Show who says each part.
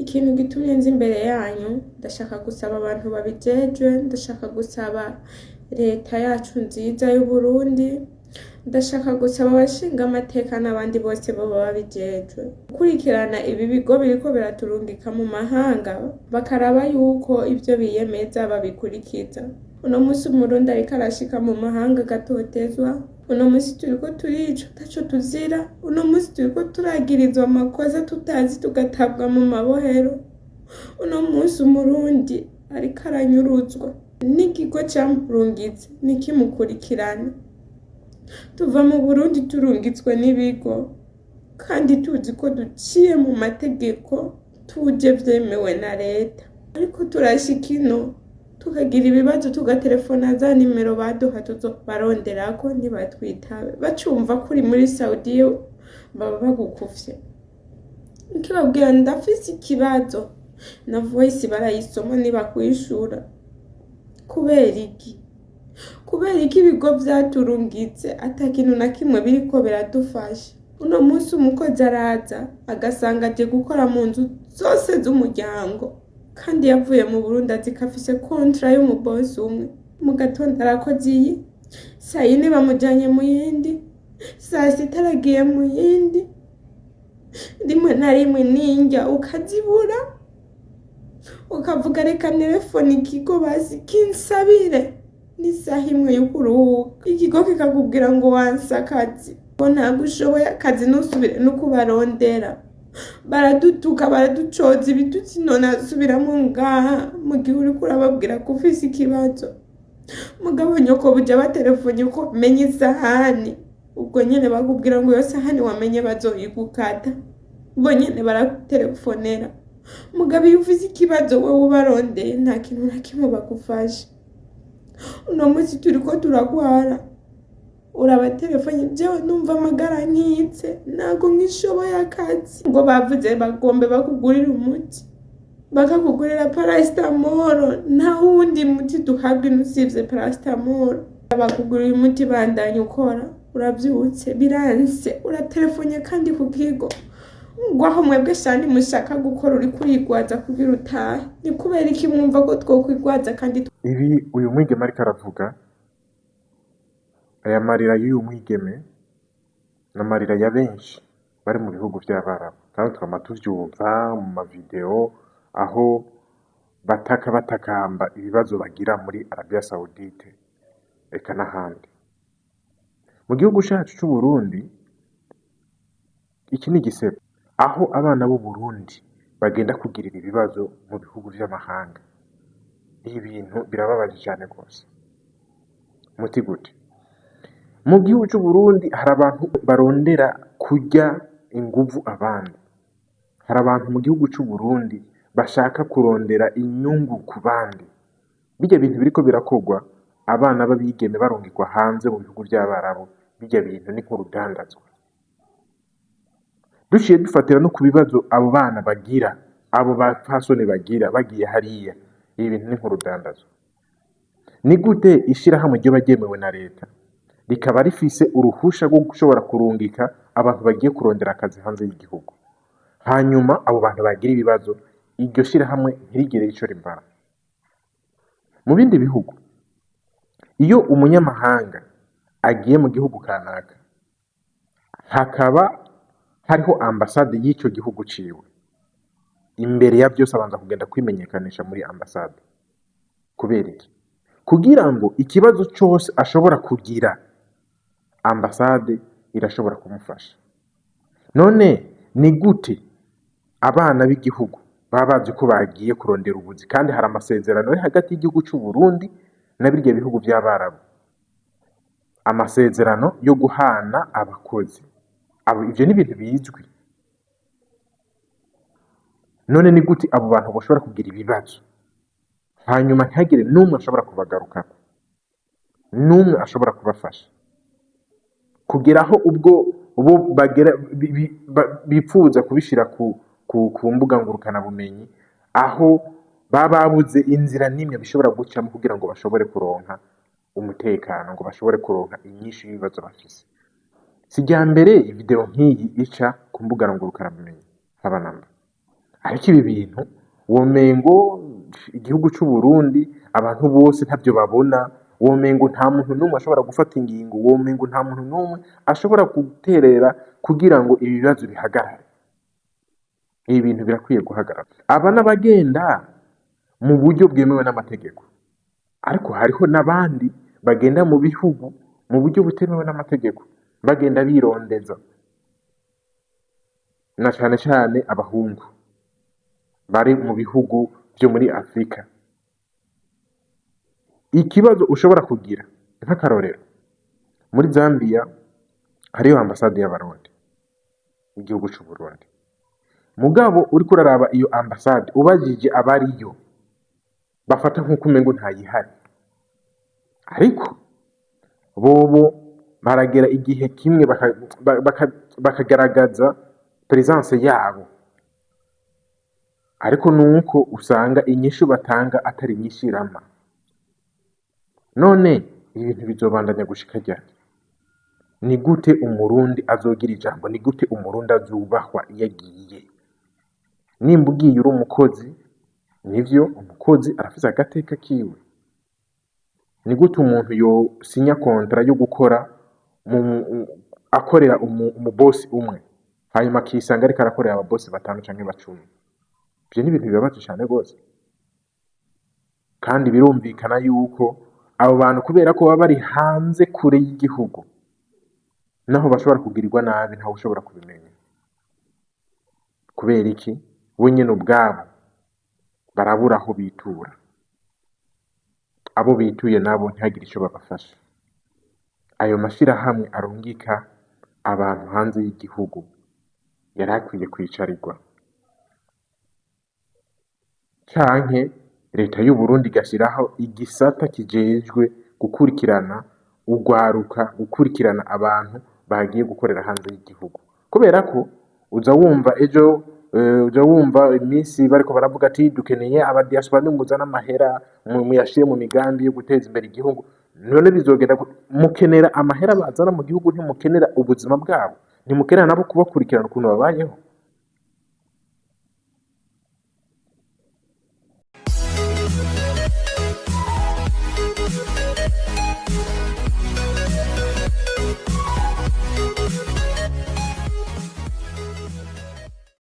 Speaker 1: Ikintu gitumye nza imbere yanyu ndashaka gusaba abantu babijejwe, ndashaka gusaba leta yacu nziza y'Uburundi, ndashaka gusaba abashinga amateka n'abandi bose baba babijejwe gukurikirana ibi bigo biriko biraturungika mu mahanga bakaraba yuko ivyo biyemeza babikurikiza. Uno musi Umurundi ariko arashika mu mahanga agatotezwa, uno musi turiko turica taco tuzira, uno musi turiko turagirizwa amakosa tutazi tugatabwa mu mabohero, uno musi Umurundi ariko aranyuruzwa n'ikigo camurungitse ntikimukurikirane. Tuva mu Burundi turungitswe n'ibigo kandi tuzi ko duciye mu mategeko, tuje vyemewe na leta, ariko turashika ino tukagira ibibazo tugaterefona za nimero baduha tuzobaronderako ntibatwitabe, bacumva kuri muri Saudiya baba bagukuvye. Nkibabwira ndafise ikibazo na voice barayisoma ntibakwishura. Kubera iki? Kubera iki ibigo vyaturungitse ata kintu na kimwe biriko biradufasha? Uno musi umukozi araza agasanga aje gukora mu nzu zose z'umuryango, kandi yavuye mu Burundi azi ko afise kontra y'umubosi umwe. Mu gatondo arakoze iyi, sayine bamujanye mu yindi, sasita aragiye mu yindi, rimwe na rimwe ninjya ukazibura ukavuga reka telefone ikigo basi kinsabire n'isaha imwe yo kuruhuka, ikigo kikakubwira ngo wanse akazi, ngo ntabwo ushoboye akazi ntusubire no kubarondera. Baradutuka baraducoza ibitutsi, none asubiramo ngaha mu gihe uriko urababwira ko ufise ikibazo. Mugabo nyoko buja batelefone ko menye isahani, ubwo nyene bakubwira ngo iyo sahani wamenye bazoyigukata, ubwo nyene baratelefonera. Mugabo iyo ufise ikibazo wewe ubarondeye nta kintu na kimwe bagufasha. Uno musi turiko turagwara urabatelefone, jewe numva amagara nkitse ntago nkishoboye akazi, ngo bavuze bagombe bakugurira umuti, bakakugurira paracetamol, nta wundi muti duhabwa usivye paracetamol. Bakugurira umuti bandanye ukora, uravyutse biranse, uratelefone kandi ku kigo ngwaho mwebwe shandi mushaka gukora uri kurigwaza kugira utahe. Ni kubera iki mwumva ko twokwigwaza kandi
Speaker 2: ibi uyu mwigeme ariko aravuga, aya marira y'uyu mwigeme n'amarira ya benshi bari mu bihugu vy'Abarabu, kandi twama tuvyumva mu mavideo aho bataka batakamba ibibazo bagira muri Arabia Saudite eka n'ahandi. Mu gihugu cacu c'Uburundi iki ni igisebo, aho abana b'u Burundi bagenda kugirira ibibazo mu bihugu vy'amahanga. Ibi bintu birababaje cyane rwose. Muti gute? Mu gihugu cy'u Burundi hari abantu barondera kurya inguvu abandi. Hari abantu mu gihugu cy'u Burundi bashaka kurondera inyungu ku bandi. Bijya bintu biriko birakogwa, abana babigeme barungikwa hanze mu bihugu by'Abarabu, bijya bintu ni nk'urudandazwa. Duciye dufatira no ku bibazo abo bana bagira, abo bapfasoni bagira bagiye hariya, ibi bintu ni nk'urudandazwa. Ni gute ishirahamwe ryo bagemewe na leta rikaba rifise uruhusha rwo gushobora kurungika abantu bagiye kurondera akazi hanze y'igihugu, hanyuma abo bantu bagira ibibazo iryo shirahamwe ntirigire ico rimbara? Mu bindi bihugu iyo umunyamahanga agiye mu gihugu kanaka hakaba hariho ambasade y'ico gihugu ciwe, imbere ya byose abanza kugenda kwimenyekanisha muri ambasade. Kubera iki? Kugira ngo ikibazo cyose ashobora kugira ambasade irashobora kumufasha. None ni gute abana b'igihugu baba bazi ko bagiye kurondera ubuzi kandi hari amasezerano ari hagati y'igihugu cy'u Burundi na birya bihugu by'Abarabu, amasezerano yo guhana abakozi? Ivyo ni ibintu bizwi. None ni gute abo bantu bashobora kugira ibibazo hanyuma ntihagire n'umwe ashobora kubagarukako, n'umwe ashobora kubafasha, kugeraho ubwo bo bipfuza kubishira ku mbuga ngurukana bumenyi, aho baba babuze inzira nimwe bishobora gucamo kugira ngo bashobore kuronka umutekano, ngo bashobore kuronka inyinshi y'ibibazo bafise. Sijya mbere video nk'iyi ica ku mbuga ngurukana bumenyi, haba namba ariko ibi bintu womengo igihugu c'u Burundi abantu bose ntavyo babona, womengo nta muntu n'umwe ashobora gufata ingingo, womengo nta muntu n'umwe ashobora guterera kugira ngo ibi bibazo bihagarare. Ibi bintu birakwiye guhagarara. Aba n'abagenda mu buryo bwemewe n'amategeko, ariko hariho n'abandi bagenda mu bihugu mu buryo butemewe n'amategeko, bagenda birondeza, na cane cane abahungu bari mu bihugu vyo muri Afrika. Ikibazo ushobora kugira nk'akarorero, muri Zambia hariyo ambasade y'Abarundi igihugu c'u Burundi, mugabo uriko uraraba iyo ambasade ubajije abariyo bafata nk'uko umengo ntayihari, ariko bobo baragera igihe kimwe bakagaragaza presence yabo, ariko nuko usanga inyishu batanga atari inyishirama. None ibintu bizobandanya gushika ryari? Ni gute umurundi azogira ijambo? Ni gute umurundi azubahwa iyo agiye? Nimba ugiye uri umukozi, nivyo umukozi arafise agateka kiwe. Ni gute umuntu yosinya kontra yo gukora akorera umubosi umwe hanyuma akisanga ariko arakorera ababosi 5 canke 10? Ivyo ni ibintu bibabaje cane gose, kandi birumvikana yuko abo bantu kubera ko baba bari hanze kure y'igihugu, naho bashobora kugirirwa nabi ntawe ushobora kubimenya. Kubera iki? We nyene ubwabo barabura aho bitura, abo bituye nabo ntihagire ico babafasha. Ayo mashirahamwe arungika abantu hanze y'igihugu yarakwiye kwicarirwa, canke leta y'u Burundi igashiraho igisata kijejwe gukurikirana urwaruka, gukurikirana abantu bagiye gukorera hanze y'igihugu. Kubera ko uza wumva iminsi bariko baravuga ati dukeneye aba diaspora nimuzana amahera muyashire mu migambi yo guteza imbere igihugu. None bizogenda mukenera amahera bazana mu gihugu, ntimukenera ubuzima bwabo, ntimukenera nabo kubakurikirana ukuntu babayeho.